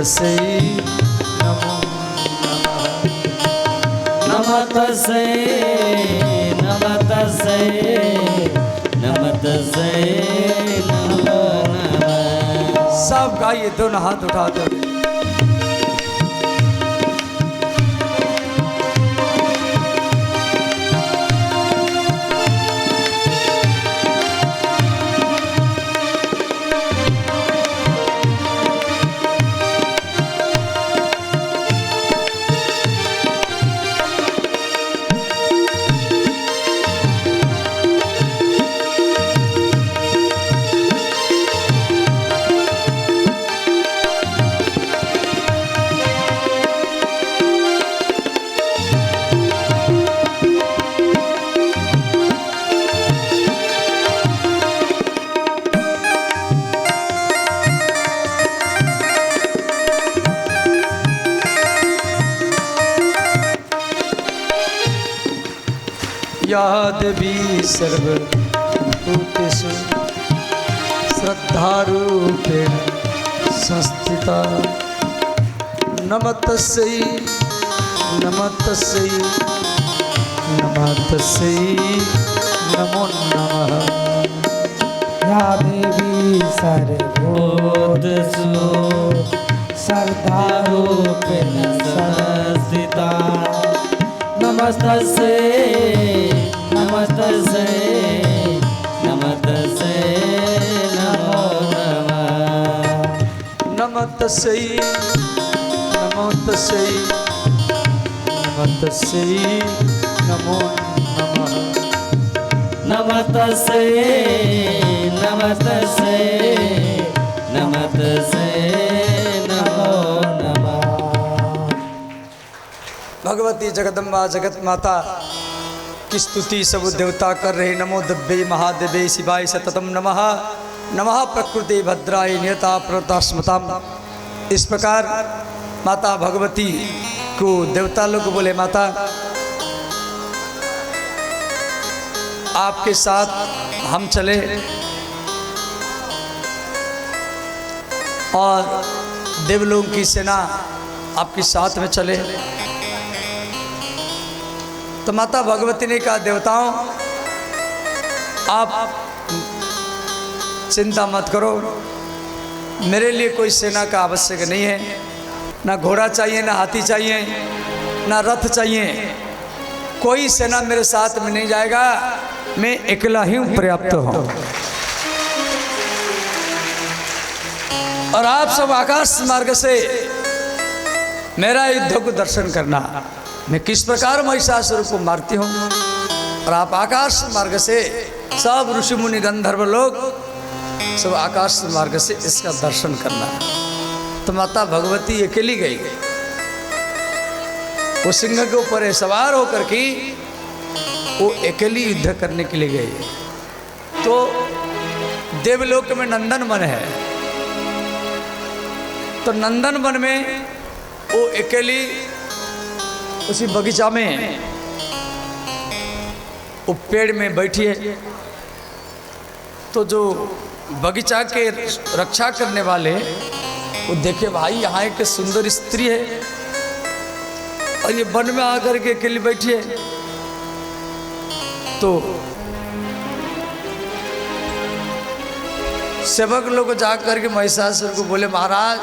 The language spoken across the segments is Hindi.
तस्यै नमो नमः तस्यै नमः तस्यै नमः तस्यै नमो नमः। सब गाइए, दोनों हाथ उठाते हुए। या देवी सर्वभूतेषु श्रद्धारूपेण संस्थिता नमः तस्यै नमः तस्यै नमः तस्यै नमो नमः। या देवी सर्वभूतेषु श्रद्धारूपेण संस्थिता नमस्तस्यै नमस्तस्यै नमस्तस्यै नमो नमः। नमः तस्यै नमो तस्यै नमः तस्यै नमो नमः। नमस्तस्यै नमस्तस्यै नमस्तस्यै नमो नमः। भगवती जगदम्बा जगत माता की स्तुति सब देवता कर रहे। नमो दिव्य महादेवे शिवाय सततम नमः। नमः प्रकृति भद्राय नियता प्रता स्मताम। इस प्रकार माता भगवती को देवता लोग बोले, माता आपके साथ हम चले और देवलोक की सेना आपके साथ में चले। तो माता भगवती ने कहा, देवताओं आप चिंता मत करो, मेरे लिए कोई सेना का आवश्यक नहीं है। ना घोड़ा चाहिए, ना हाथी चाहिए, ना रथ चाहिए, कोई सेना मेरे साथ में नहीं जाएगा, मैं अकेला ही पर्याप्त हूँ। और आप सब आकाश मार्ग से मेरा युद्ध को दर्शन करना, मैं किस प्रकार महिषासुर को मारती हूँ। और आप आकाश मार्ग से सब ऋषि मुनि गंधर्व लोग सब आकाश मार्ग से इसका दर्शन करना। तो माता भगवती अकेली गई, वो सिंह के ऊपर सवार होकर के वो अकेली युद्ध करने के लिए गई। तो देवलोक में नंदन वन है, तो नंदन वन में वो अकेली उसी बगीचा में वो पेड़ में बैठी है। तो जो बगीचा के रक्षा करने वाले वो देखे, भाई यहाँ एक सुंदर स्त्री है और ये वन में आकर के अकेली बैठी है। तो सेवक लोग जा करके महिषासुर को बोले, महाराज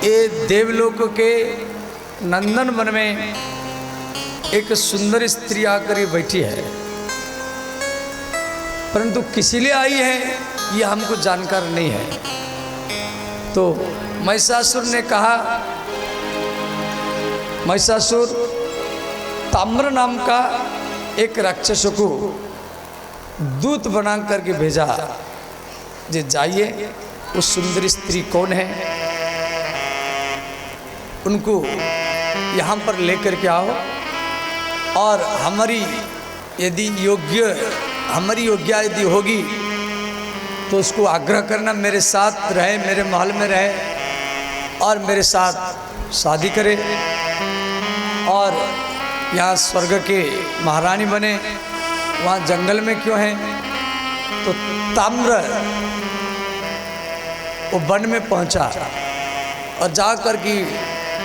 ये देवलोक के नंदन वन में एक सुंदर स्त्री आकर के बैठी है, परंतु किस लिए आई है ये हमको जानकार नहीं है। तो महिषासुर ने कहा, महिषासुर ताम्र नाम का एक राक्षस को दूत बना करके भेजा, जे जाइए उस सुंदर स्त्री कौन है उनको यहाँ पर लेकर के आओ, और हमारी यदि हमारी योग्य यदि होगी तो उसको आग्रह करना मेरे साथ रहे, मेरे महल में रहे और मेरे साथ शादी करे और यहाँ स्वर्ग के महारानी बने। वहाँ जंगल में क्यों है? तो ताम्र वो वन में पहुँचा और जा कर के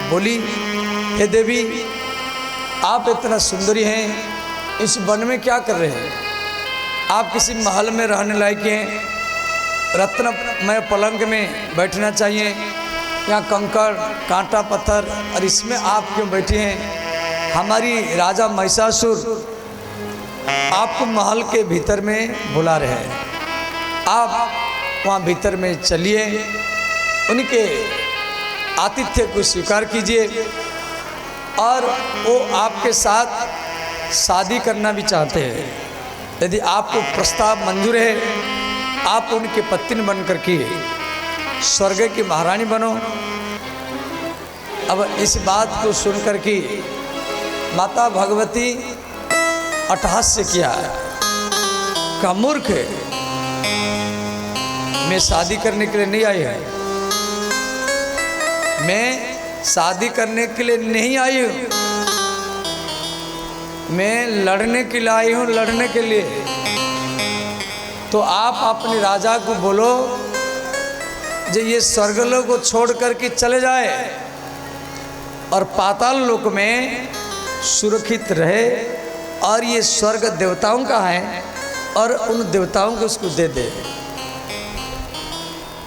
बोली, हे देवी, आप इतना सुंदरी हैं, इस वन में क्या कर रहे हैं? आप किसी महल में रहने लायक हैं, रत्नमय पलंग में बैठना चाहिए, यहाँ कंकड़ कांटा पत्थर, और इसमें आप क्यों बैठे हैं? हमारी राजा महिषासुर आपको महल के भीतर में बुला रहे हैं, आप वहाँ भीतर में चलिए, उनके आतिथ्य को स्वीकार कीजिए, और वो आपके साथ शादी करना भी चाहते हैं। यदि आपको प्रस्ताव मंजूर है, आप उनके पत्नी बन करके स्वर्ग की महारानी बनो। अब इस बात को सुन करके माता भगवती अट्टहास्य किया, का मूर्ख है, मैं शादी करने के लिए नहीं आई है, मैं शादी करने के लिए नहीं आई हूँ, मैं लड़ने के लिए आई हूँ, लड़ने के लिए। तो आप अपने राजा को बोलो जो ये स्वर्गलोक को छोड़ करके चले जाए और पाताल लोक में सुरक्षित रहे, और ये स्वर्ग देवताओं का है और उन देवताओं को उसको दे दे।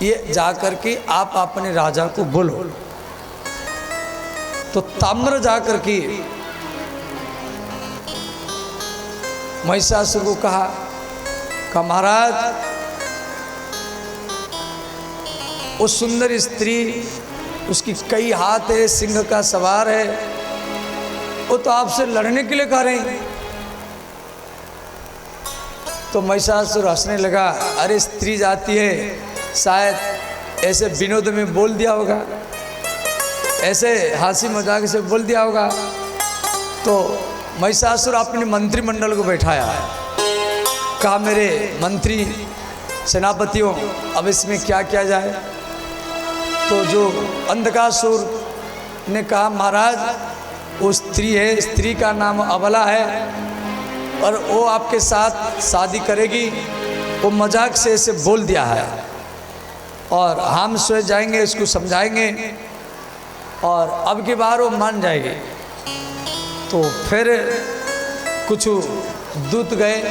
ये जा करके आप अपने राजा को बोलो। तो ताम्र जा करके महिषासुर को कहा महाराज, वो सुंदर स्त्री, उसकी कई हाथ है, सिंह का सवार है, वो तो आपसे लड़ने के लिए कह रहे हैं। तो महिषासुर हंसने लगा, अरे स्त्री जाती है, शायद ऐसे विनोद में बोल दिया होगा, ऐसे हंसी मजाक से बोल दिया होगा। तो महिषासुर अपने मंत्रिमंडल को बैठाया, कहा मेरे मंत्री सेनापतियों, अब इसमें क्या किया जाए? तो जो अंधकासुर ने कहा, महाराज वो स्त्री है, स्त्री का नाम अबला है, और वो आपके साथ शादी करेगी, वो मजाक से ऐसे बोल दिया है, और हम स्वयं जाएंगे, इसको समझाएंगे, और अब की बार वो मान जाएगी। तो फिर कुछ दूत गए,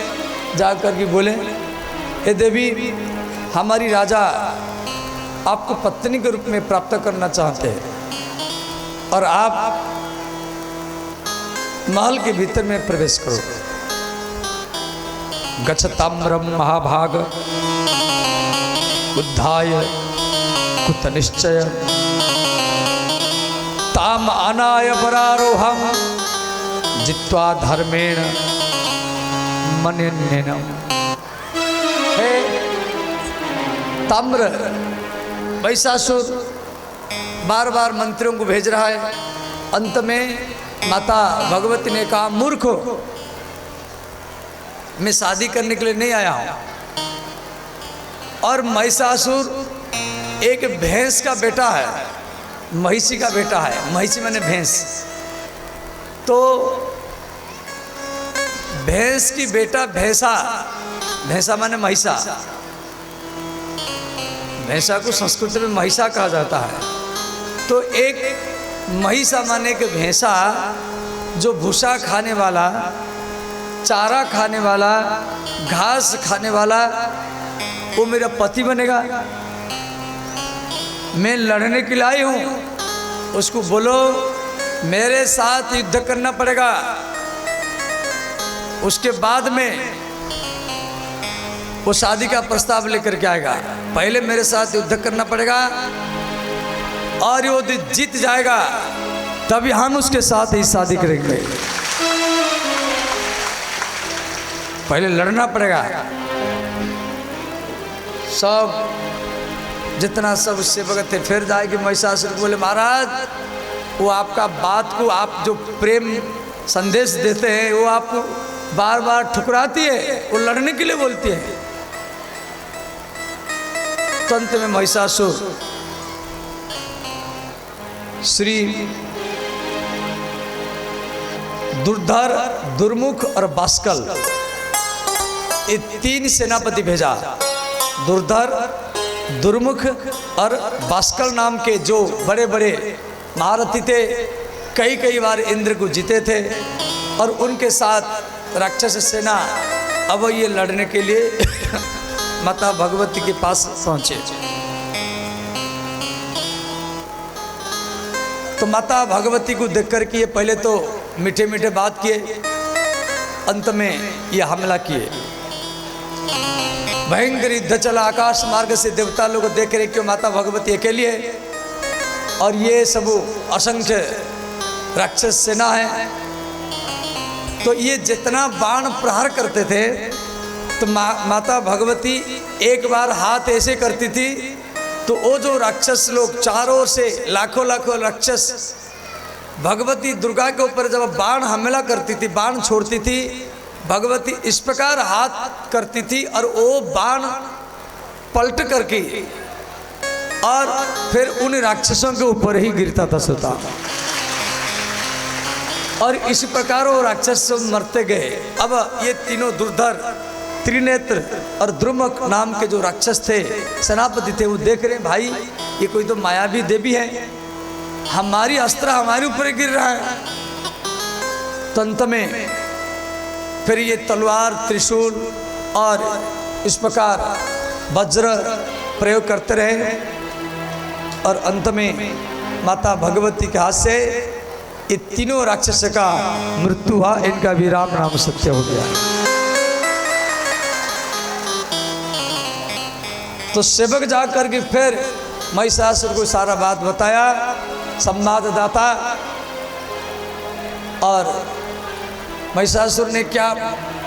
जा कर के बोले, हे देवी, हमारी राजा आपको पत्नी के रूप में प्राप्त करना चाहते हैं, और आप महल के भीतर में प्रवेश करो। गच्छताम्रम महाभाग उद्धाय कुतनिश्चय ताम अनाय परारोहम जित्वा धर्मेण मनिन्यनम। हे ताम्र, महिषासुर बार बार मंत्रियों को भेज रहा है। अंत में माता भगवती ने कहा, मूर्खो, मैं शादी करने के लिए नहीं आया हूं। और महिषासुर एक भैंस का बेटा है, महिषी का बेटा है, महिषी माने भैंस। तो भैंस की बेटा भैंसा, भैंसा माने महिषा, भैंसा को संस्कृत में महिषा कहा जाता है। तो एक महिषा माने के भैंसा, जो भूसा खाने वाला, चारा खाने वाला, घास खाने वाला, वो मेरा पति बनेगा। मैं लड़ने के लिए आई हूँ, उसको बोलो मेरे साथ युद्ध करना पड़ेगा, उसके बाद में वो शादी का प्रस्ताव लेकर के आएगा। पहले मेरे साथ युद्ध करना पड़ेगा, और युद्ध जीत जाएगा तभी हम उसके साथ ही शादी करेंगे। पहले लड़ना पड़ेगा। सब जितना सब सेवक थे फिर जाएगी। महिषासुर बोले, महाराज वो आपका बात को, आप जो प्रेम संदेश देते हैं वो आपको बार बार ठुकराती है, वो लड़ने के लिए बोलती है। तो अंत में महिषासुर श्री दुर्धर, दुर्मुख और बाष्कल, ये तीन सेनापति भेजा। दुर्धर दुर्मुख और भास्कर नाम के जो बड़े बड़े महारथी थे, कई कई बार इंद्र को जीते थे, और उनके साथ राक्षस सेना अब ये लड़ने के लिए माता भगवती के पास पहुंचे। तो माता भगवती को देखकर के ये पहले तो मीठे मीठे बात किए, अंत में ये हमला किए। भयंकर युद्ध चला, आकाश मार्ग से देवता लोग देख रहे क्यों माता भगवती अकेली है और ये सब असंख्य राक्षस सेना है। तो ये जितना बाण प्रहार करते थे तो माता भगवती एक बार हाथ ऐसे करती थी तो वो जो राक्षस लोग चारों ओर से लाखों लाखों राक्षस भगवती दुर्गा के ऊपर जब बाण हमला करती थी, बाण छोड़ती थी, भगवती इस प्रकार हाथ करती थी और वो बाण पलट करके और फिर उन राक्षसों के ऊपर ही गिरता था सोता, और इस प्रकार वो राक्षस मरते गए। अब ये तीनों दुर्धर, त्रिनेत्र और द्रुमक नाम के जो राक्षस थे, सेनापति थे, वो देख रहे भाई ये कोई तो मायावी देवी है, हमारी अस्त्र हमारे ऊपर गिर रहा है। तो अंत में फिर ये तलवार, त्रिशूल और इस प्रकार वज्र प्रयोग करते रहे, और अंत में माता भगवती के हाथ से ये तीनों राक्षस का मृत्यु हुआ, इनका भी राम नाम सत्य हो गया। तो सेवक जाकर के फिर महिषासुर को सारा बात बताया, संवाददाता, और महिषासुर ने क्या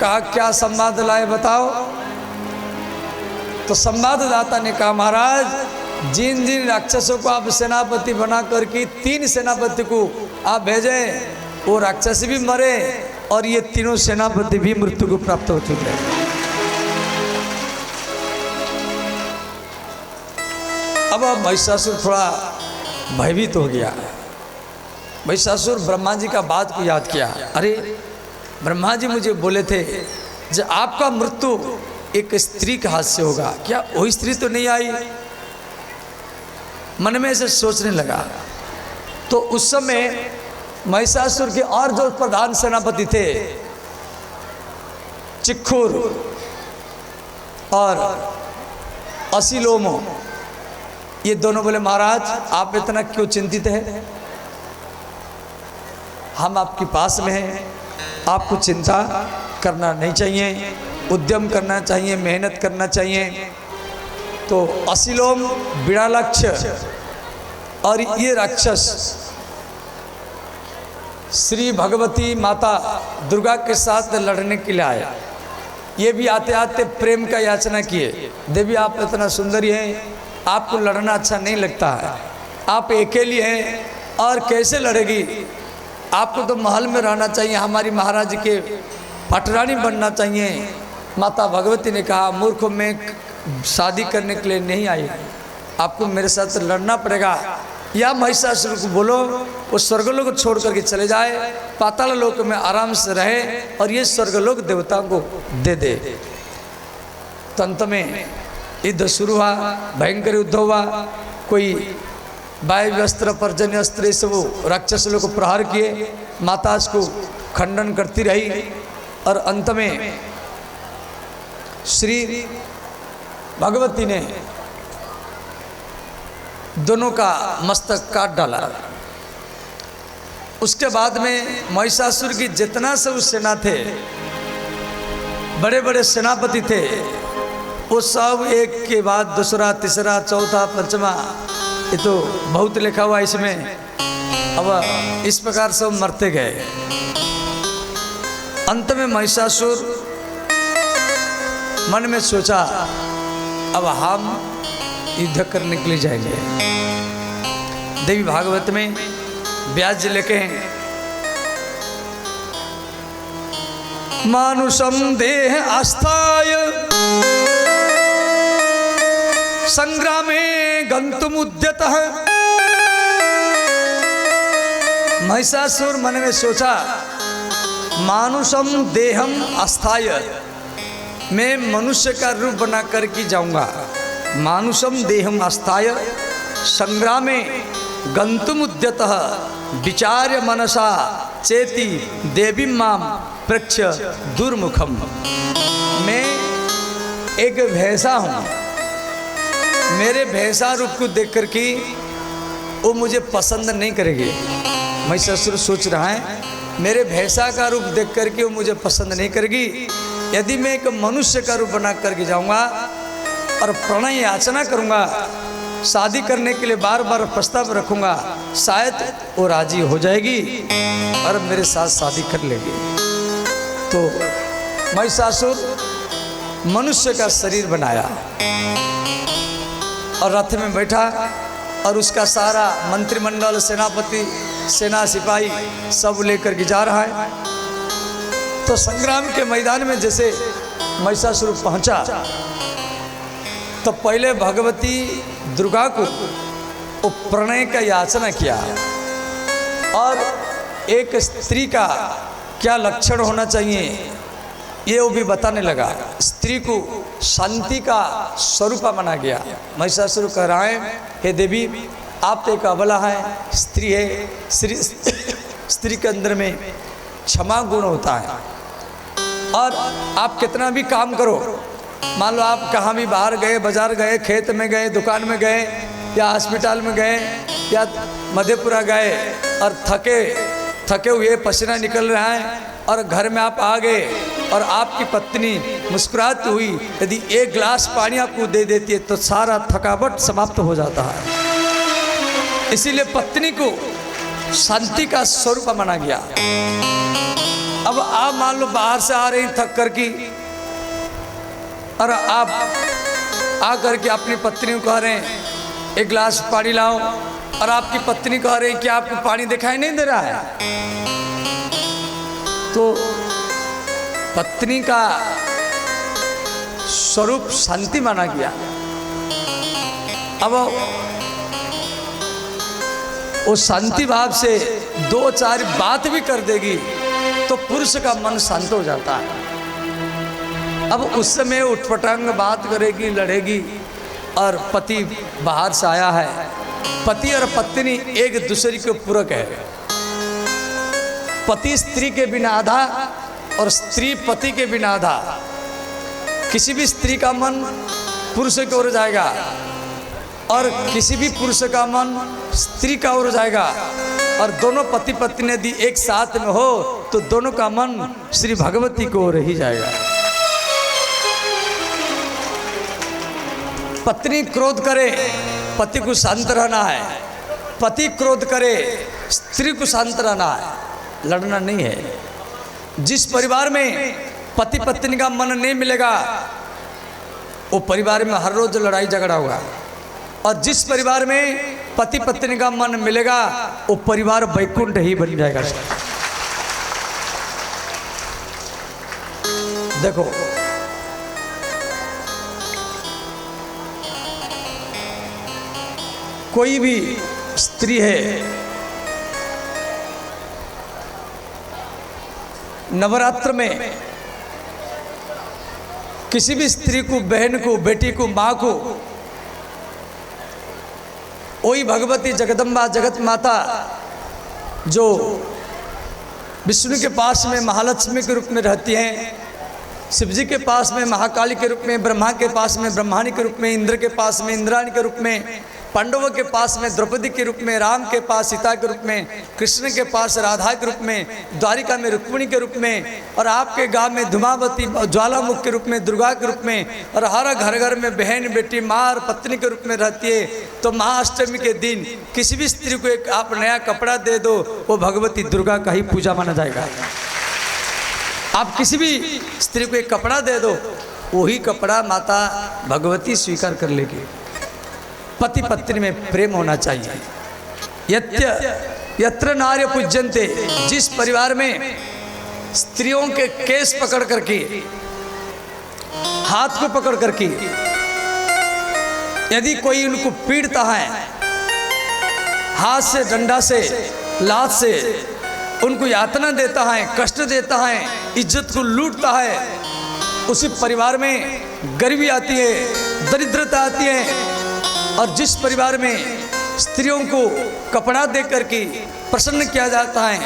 कहा, क्या संवाद लाए बताओ। तो संवाददाता ने कहा महाराज जिन जिन राक्षसों को आप सेनापति बना करके 3 सेनापति को आप भेजें, वो राक्षस भी मरे और ये तीनों सेनापति भी मृत्यु को प्राप्त हो चुके हैं। अब महिषासुर थोड़ा भयभीत हो गया। महिषासुर ब्रह्मा जी का बात को याद किया, अरे ब्रह्मा जी मुझे बोले थे जब आपका मृत्यु एक स्त्री के हाथ से होगा, क्या वही स्त्री तो नहीं आई? मन में से सोचने लगा। तो उस समय महिषासुर के और जो प्रधान सेनापति थे, चिखुर और असिलोमो, ये दोनों बोले महाराज आप इतना क्यों चिंतित हैं, हम आपके पास में हैं, आपको चिंता करना नहीं चाहिए, उद्यम करना चाहिए, मेहनत करना चाहिए। तो असिलोम बिड़ालक्ष और ये राक्षस श्री भगवती माता दुर्गा के साथ लड़ने के लिए आए। ये भी आते आते प्रेम का याचना किए, देवी आप इतना सुंदरी हैं, आपको लड़ना अच्छा नहीं लगता है, आप अकेली हैं और कैसे लड़ेगी, आपको तो महल में रहना चाहिए, हमारी महाराज के पटरानी बनना चाहिए। माता भगवती ने कहा मूर्ख, मैं शादी करने के लिए नहीं आई, आपको मेरे साथ लड़ना पड़ेगा, या महिषासुर को बोलो वो स्वर्गलोक को छोड़ करके चले जाए, पाताल लोक में आराम से रहे और ये स्वर्गलोक देवताओं को दे दे। तो अंत में युद्ध शुरू हुआ, भयंकर युद्ध हुआ। कोई वायु अस्त्र, पर्जन्य अस्त्र से वो राक्षस लोग को प्रहार किए, माता को खंडन करती रही, और अंत में श्री भगवती ने दोनों का मस्तक काट डाला। उसके बाद में महिषासुर की जितना सब सेना थे, बड़े बड़े सेनापति थे, वो सब एक के बाद दूसरा, तीसरा, चौथा, पंचमा, ये तो बहुत लिखा हुआ इसमें। अब इस प्रकार सब मरते गए। अंत में महिषासुर मन में सोचा अब हम युद्ध करने के लिए जाएंगे। देवी भागवत में व्यास जी लिखे हैं, मानुषम देह आस्थाय संग्रामे गंतुम उद्यतः। महिषासुर मन में सोचा मानुषम देहम आस्थाय, मैं मनुष्य का रूप बना कर के जाऊंगा, मानुषम देहम आस्थाय संग्रामे गंतुमुद्यतः विचार्य मनसा चेति देवी माम प्रक्ष दुर्मुखम। मैं एक भैंसा हूँ, मेरे भैंसा रूप को देख कर के वो मुझे पसंद नहीं करेगी। महिषासुर सोच रहा है मेरे भैंसा का रूप देख कर के वो मुझे पसंद नहीं करेगी। यदि मैं एक मनुष्य का रूप बना करके जाऊंगा और प्रणय याचना करूंगा, शादी करने के लिए बार बार प्रस्ताव रखूंगा, शायद वो राजी हो जाएगी और मेरे साथ शादी कर लेगी। तो महिषासुर मनुष्य का शरीर बनाया और रथ में बैठा और उसका सारा मंत्रिमंडल, सेनापति, सेना, सिपाही सब लेकर के जा रहा है। तो संग्राम के मैदान में जैसे महिषासुर पहुंचा तो पहले भगवती दुर्गा को वो प्रणय का याचना किया और एक स्त्री का क्या लक्षण होना चाहिए ये वो भी बताने लगा। स्त्री को शांति का स्वरूप माना गया। महिषासुर कह रहा है हे देवी आप तो एक अबला है, स्त्री है, स्त्री के अंदर में क्षमा गुण होता है और आप कितना भी काम करो, मान लो आप कहाँ भी बाहर गए, बाजार गए, खेत में गए, दुकान में गए या हॉस्पिटल में गए या मधेपुरा गए और थके हुए पसीना निकल रहा है और घर में आप आ गए और आपकी पत्नी मुस्कुराती हुई यदि एक गिलास पानी आपको दे देती है तो सारा थकावट समाप्त हो जाता है। इसीलिए पत्नी को शांति का स्वरूप माना गया। अब आप मान लो बाहर से आ रही थक कर की और आप आ करके अपनी पत्नी को कह रहे हैं एक गिलास पानी लाओ और आपकी पत्नी कह रही कि आपको पानी दिखाई नहीं दे रहा है, तो पत्नी का स्वरूप शांति माना गया। अब वो शांति भाव से दो चार बात भी कर देगी तो पुरुष का मन शांत हो जाता है। अब उस समय उठपटांग बात करेगी, लड़ेगी और पति बाहर से आया है, पति और पत्नी एक दूसरे के पूरक है। पति स्त्री के बिना आधा और स्त्री पति के बिना आधा। किसी भी स्त्री का मन पुरुष की ओर जाएगा और किसी भी पुरुष का मन स्त्री का ओर जाएगा और दोनों पति पत्नी यदि एक साथ में हो तो दोनों का मन श्री भगवती को ओर ही जाएगा। पत्नी क्रोध करे, पति को शांत रहना है, पति क्रोध करे, स्त्री को शांत रहना है, लड़ना नहीं है। जिस परिवार में पति पत्नी का मन नहीं मिलेगा वो परिवार में हर रोज लड़ाई झगड़ा होगा और जिस परिवार में पति पत्नी का मन मिलेगा वो परिवार वैकुंठ ही बन जाएगा। देखो कोई भी स्त्री है, नवरात्र में किसी भी स्त्री को, बहन को, बेटी को, माँ को वही भगवती जगदम्बा जगत माता जो विष्णु के पास में महालक्ष्मी के रूप में रहती हैं, शिव जी के पास में महाकाली के रूप में, ब्रह्मा के पास में ब्रह्माणी के रूप में, इंद्र के पास में इंद्राणी के रूप में, पांडवों के पास में द्रौपदी के रूप में, राम के पास सीता के रूप में, कृष्ण के पास राधा के रूप में, द्वारिका में रुक्मिणी के रूप में और आपके गांव में धुमावती ज्वालामुख के रूप में, दुर्गा के रूप में और हर घर घर में बहन बेटी माँ और पत्नी के रूप में रहती है। तो महाअष्टमी के दिन किसी भी स्त्री को एक आप नया कपड़ा दे दो वो भगवती दुर्गा का ही पूजा माना जाएगा। आप किसी भी स्त्री को एक कपड़ा दे दो वही कपड़ा माता भगवती स्वीकार कर लेगी। पति पत्नी में प्रेम होना चाहिए। यत्र नार्य पूज्यन्ते, जिस परिवार में स्त्रियों के केस पकड़ करके, हाथ को पकड़ करके यदि कोई उनको पीड़ता है, हाथ से, डंडा से, लात से उनको यातना देता है, कष्ट देता है, इज्जत को लूटता है, उसी परिवार में गरीबी आती है, दरिद्रता आती है और जिस परिवार में स्त्रियों को कपड़ा दे करके प्रसन्न किया जाता है,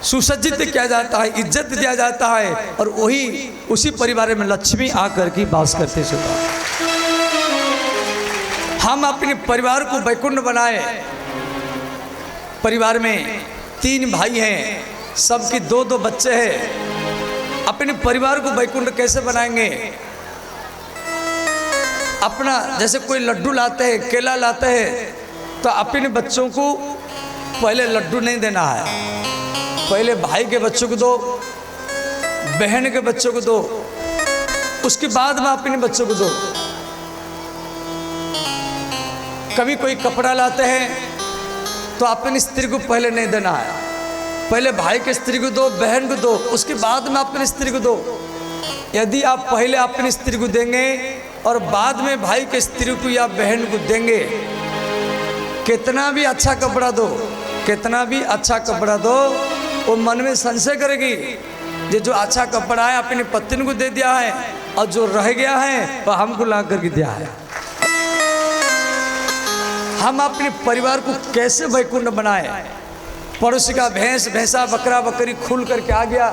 सुसज्जित किया जाता है, इज्जत दिया जाता है, और वही उसी परिवार में लक्ष्मी आकर के वास करते सुधा। हम अपने परिवार को वैकुंठ बनाए। परिवार में 3 भाई हैं, सबके 2-2 बच्चे हैं। अपने परिवार को वैकुंठ कैसे बनाएंगे? अपना जैसे कोई लड्डू लाते हैं, केला लाते हैं, तो अपने बच्चों को पहले लड्डू नहीं देना है, पहले भाई के बच्चों को दो, बहन के बच्चों को दो, उसके बाद में अपने बच्चों को दो। कभी कोई कपड़ा लाते हैं तो अपनी स्त्री को पहले नहीं देना है, पहले भाई के स्त्री को दो, बहन को दो, उसके बाद में अपनी स्त्री को दो। यदि आप पहले अपनी स्त्री को देंगे और बाद में भाई के स्त्री को या बहन को देंगे, कितना भी अच्छा कपड़ा दो, कितना भी अच्छा कपड़ा दो, वो मन में संशय करेगी, ये जो अच्छा कपड़ा है अपनी पत्नी को दे दिया है और जो रह गया है वह हमको ला करके दिया है। हम अपने परिवार को कैसे वैकुंठ बनाए? पड़ोसी का भैंस, भैंसा, बकरा, बकरी खुल करके आ गया,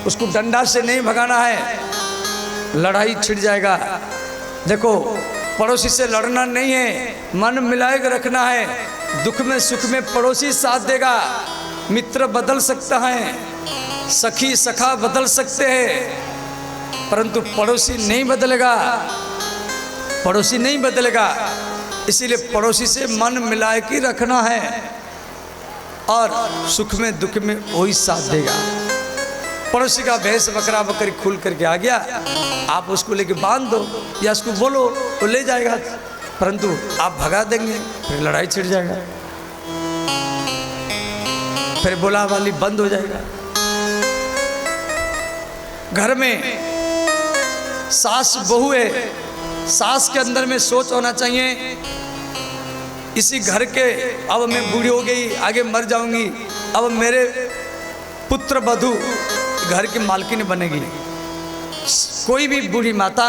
उसको डंडा से नहीं भगाना है, लड़ाई छिड़ जाएगा। देखो, पड़ोसी से लड़ना नहीं है, मन मिलाए के रखना है। दुख में सुख में पड़ोसी साथ देगा। मित्र बदल सकता है, सखी सखा बदल सकते हैं, परंतु पड़ोसी नहीं बदलेगा, पड़ोसी नहीं बदलेगा। इसीलिए पड़ोसी से मन मिलाए के रखना है और सुख में दुख में वही साथ देगा। पड़ोसी का भैंस, बकरा, बकरी खुल करके आ गया, आप उसको लेके बांध दो या उसको बोलो वो ले जाएगा, परंतु आप भगा देंगे फिर लड़ाई छिड़ जाएगा, फिर बोला वाली बंद हो जाएगा। घर में सास बहू है, सास के अंदर में सोच होना चाहिए, इसी घर के अब मैं बूढ़ी हो गई, आगे मर जाऊंगी, अब मेरे पुत्र वधू घर की मालकिन बनेगी। कोई भी बूढ़ी माता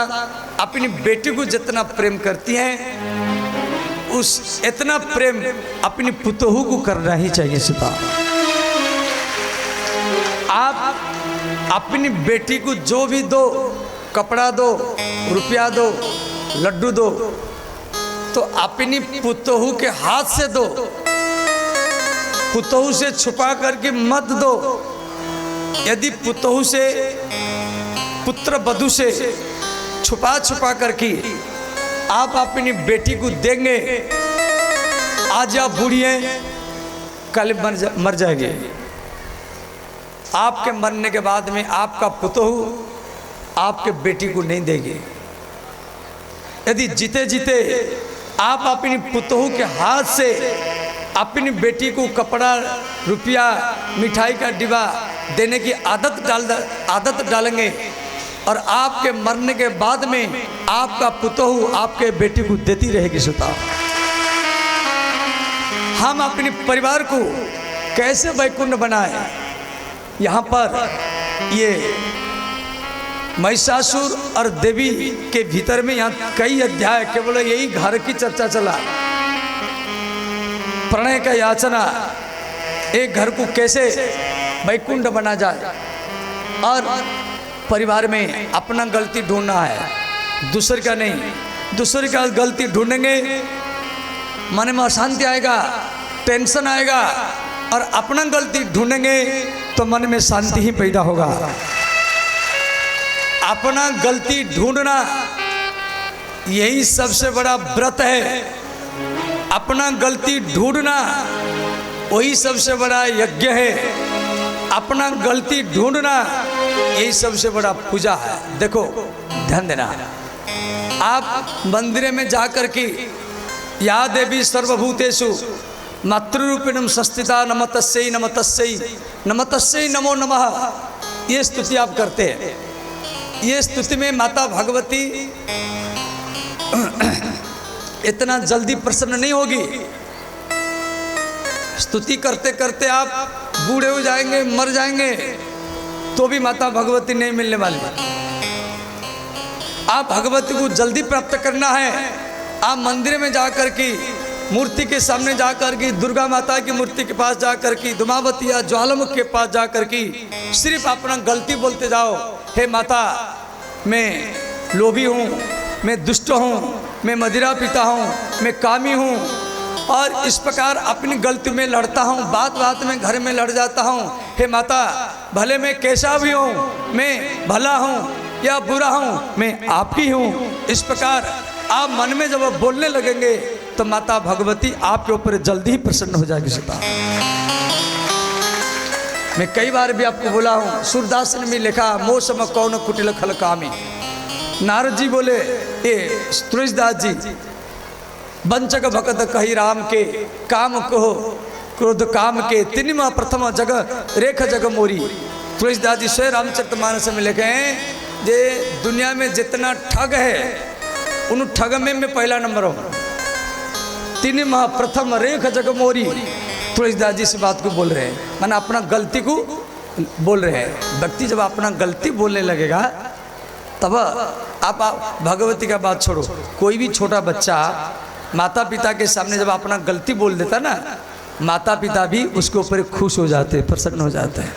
अपनी बेटी को जितना प्रेम करती है, उस इतना प्रेम अपनी पुतोहू को करना ही चाहिए। सीता, आप अपनी बेटी को जो भी दो, कपड़ा दो, रुपया दो, लड्डू दो, तो अपनी पुतोहू के हाथ से दो, पुतोहू से छुपा करके मत दो। यदि पुतोहू से, पुत्र वधू से छुपा छुपा करके आप अपनी बेटी को देंगे, आज आप बूढ़ी हैं, कल मर जाएंगे। आपके मरने के बाद में आपका पुतोहू आपके बेटी को नहीं देगी। यदि जीते जीते आप अपनी पुतोहू के हाथ से अपनी बेटी को कपड़ा, रुपया, मिठाई का डिब्बा देने की आदत डालेंगे और आपके मरने के बाद में आपका पुतोहू आपके बेटी को देती रहेगी। सुता, हम अपने परिवार को कैसे वैकुंठ बनाए? यहाँ पर ये महिषासुर और देवी के भीतर में यहाँ कई अध्याय केवल यही घर की चर्चा चला। प्रणय का याचना, एक घर को कैसे वैकुंठ बना जाए, और परिवार में अपना गलती ढूंढना है, दूसरे का नहीं। दूसरे का गलती ढूंढेंगे, मन में अशांति आएगा, टेंशन आएगा, और अपना गलती ढूंढेंगे तो मन में शांति ही पैदा होगा। अपना गलती ढूंढना यही सबसे बड़ा व्रत है। अपना गलती ढूंढना वही सबसे बड़ा यज्ञ है। अपना गलती ढूंढना यही सबसे बड़ा पूजा है। देखो, ध्यान देना, आप मंदिर में जाकर के या देवी सर्वभूतेषु मातृरूपिणं संस्थिता नमस्तस्यै नमस्तस्यै नमस्तस्यै नमो नमः, ये स्तुति आप करते हैं। ये स्तुति में माता भगवती इतना जल्दी प्रसन्न नहीं होगी। स्तुति करते करते आप बूढ़े हो जाएंगे, मर जाएंगे, तो भी माता भगवती नहीं मिलने वाली। आप भगवती को जल्दी प्राप्त करना है, आप मंदिर में जाकर के मूर्ति के सामने जाकर के, दुर्गा माता की मूर्ति के पास जाकर के, धुमावती या ज्वालामुख के पास जाकर के सिर्फ अपना गलती बोलते जाओ, हे माता मैं लोभी हूँ, मैं दुष्ट हूँ, मैं मदिरा पीता हूँ, मैं कामी हूँ, और इस प्रकार अपनी गलती में लड़ता हूँ, बात बात में घर में लड़ जाता हूँ। हे माता भले मैं कैसा भी हूँ, मैं भला हूँ या बुरा हूँ, मैं आपकी हूँ। इस प्रकार आप मन में जब बोलने लगेंगे तो माता भगवती आपके ऊपर जल्दी ही प्रसन्न हो जाएगी सदा। मैं कई बार भी आपको बोला हूँ, सूरदास ने भी लिखा, मौसम कौन कुटिल खल कामी। नारद जी बोले, ये तुलसीदास जी, वंचक भगत कही राम के, काम कहो क्रोध काम के, तिनिमा प्रथम जग रेख जग मोरी। तुलसीदास जी स्वयं रामचरितमानस में लिखे हैं, जे दुनिया में जितना ठग है उन ठग में मैं पहला नंबर हूँ। तिनिमा प्रथम रेख जग मोरी। तुलसीदास जी से बात को बोल रहे हैं, माना अपना गलती को बोल रहे हैं। व्यक्ति जब अपना गलती बोलने लगेगा तब आप भगवती का बात छोड़ो, कोई भी छोटा बच्चा माता पिता के सामने जब अपना गलती बोल देता ना, माता पिता भी उसके ऊपर खुश हो जाते, प्रसन्न हो जाते हैं।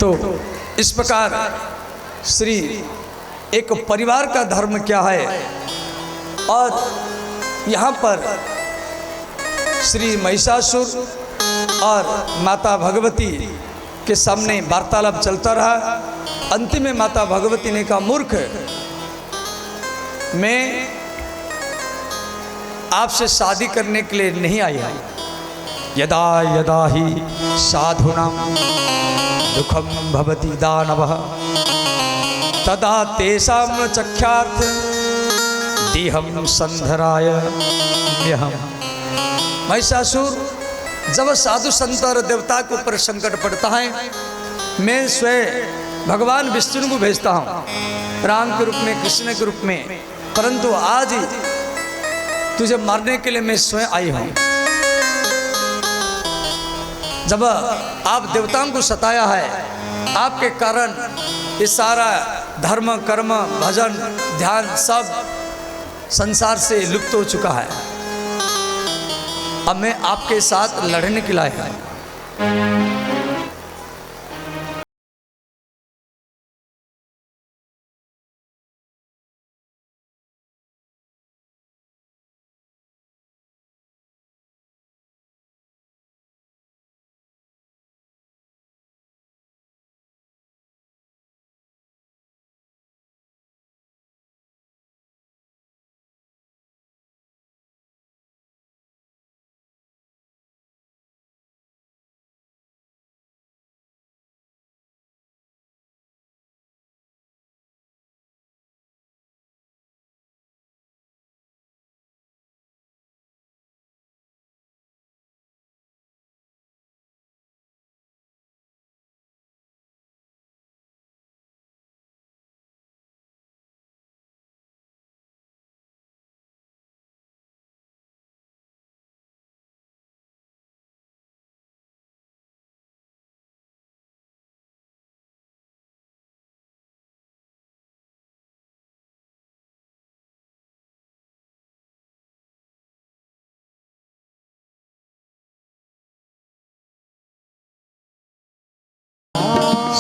तो इस प्रकार श्री एक परिवार का धर्म क्या है, और यहाँ पर श्री महिषासुर और माता भगवती के सामने वार्तालाप चलता रहा। अंतिम में माता भगवती ने कहा, मूर्ख मैं आपसे शादी करने के लिए नहीं आई है। यदा यदा ही साधूनां दुखम भवति दानवः तदा तेषां चख्यार्थ देहम संधराय म्यहम्। महिषासुर जब साधु संत और देवता के ऊपर संकट पड़ता है, मैं स्वयं भगवान विष्णु को भेजता हूँ, राम के रूप में, कृष्ण के रूप में, परंतु आज तुझे मारने के लिए मैं स्वयं आई हूँ। जब आप देवताओं को सताया है, आपके कारण ये सारा धर्म कर्म भजन ध्यान सब संसार से लुप्त हो चुका है। अब मैं आपके साथ लड़ने के लिए आया हूं।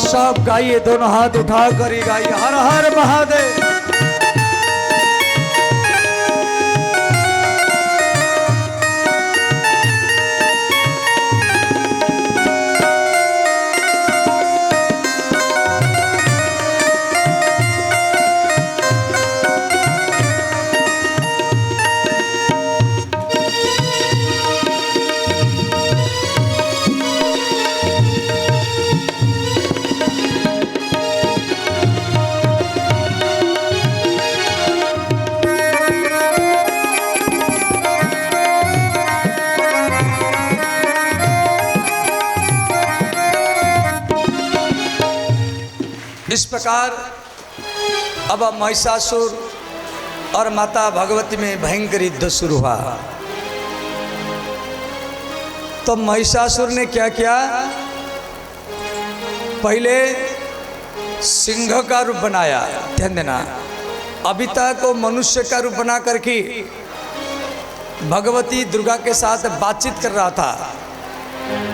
सब गाइए, दोनों हाथ उठा कर ही गाइए, हर हर महादेव। इस प्रकार अब महिषासुर और माता भगवती में भयंकर युद्ध शुरू हुआ। तो महिषासुर ने क्या किया, पहले सिंह का रूप बनाया। ध्यान देना, अभी तक वो मनुष्य का रूप बना करके भगवती दुर्गा के साथ बातचीत कर रहा था।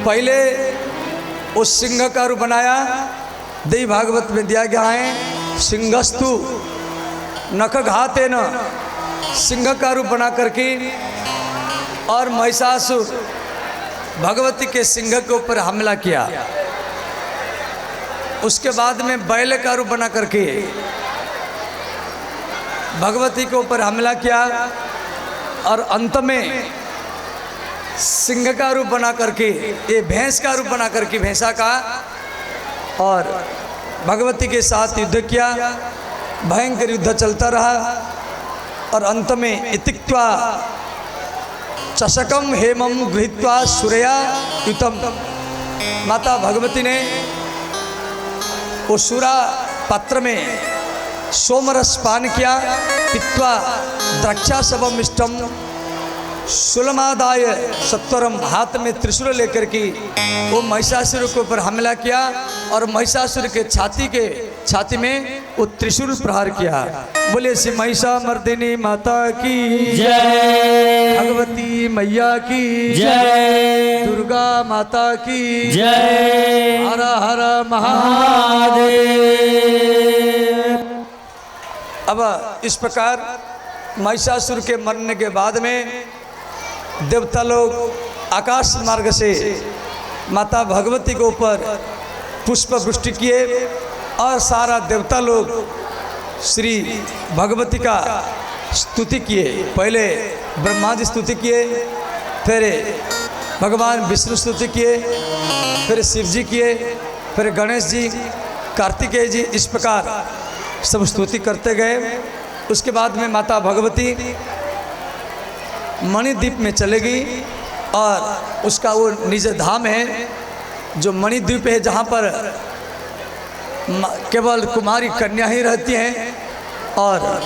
पहले उस सिंह का रूप बनाया, देवी भागवत में दिया गया है, सिंहस्तु नख घाते न, सिंह का रूप बना करके और महिषासुर भगवती के सिंह के ऊपर हमला किया। उसके बाद में बैल का रूप बना करके भगवती के ऊपर हमला किया और अंत में सिंह का रूप बना करके, ये भैंस का रूप बना करके, भैंसा का, और भगवती के साथ युद्ध किया। भयंकर युद्ध चलता रहा और अंत में इतिक्त्वा चषकम हेमम गृहीत्वा सूर्या युतम, माता भगवती ने उसूरा पात्र में सोमरस पान किया। पीत्वा द्रक्षा सबम इष्टम सुलमादाय सत्वरम, हाथ में त्रिशूल लेकर के वो महिषासुर के ऊपर हमला किया और महिषासुर के छाती में वो त्रिशूल प्रहार किया। बोले श्री महिषा मर्दिनी माता की जय, भगवती मैया की जय, दुर्गा माता की जय, हर हर महादेव। अब इस प्रकार महिषासुर के मरने के बाद में देवता लोग आकाश मार्ग से माता भगवती के ऊपर पुष्प वृष्टि किए और सारा देवता लोग श्री भगवती का स्तुति किए। पहले ब्रह्मा जी स्तुति किए, फिर भगवान विष्णु स्तुति किए, फिर शिव जी किए, फिर गणेश जी, कार्तिकेय जी, इस प्रकार सब स्तुति करते गए। उसके बाद में माता भगवती मणिद्वीप में चले गई और उसका वो निज धाम है जो मणिद्वीप है, जहाँ पर केवल कुमारी कन्या ही रहती हैं और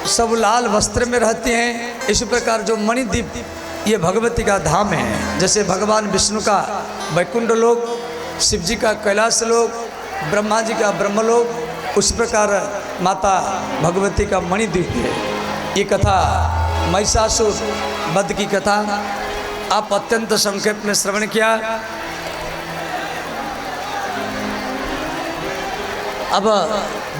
सब लाल वस्त्र में रहती हैं। इसी प्रकार जो मणिद्वीप ये भगवती का धाम है। जैसे भगवान विष्णु का वैकुंठ लोक, शिव जी का कैलाश लोक, ब्रह्मा जी का ब्रह्मलोक, उस प्रकार माता भगवती का मणिद्वीप है। ये कथा महिषासुर वध की कथा आप अत्यंत संक्षेप में श्रवण किया। अब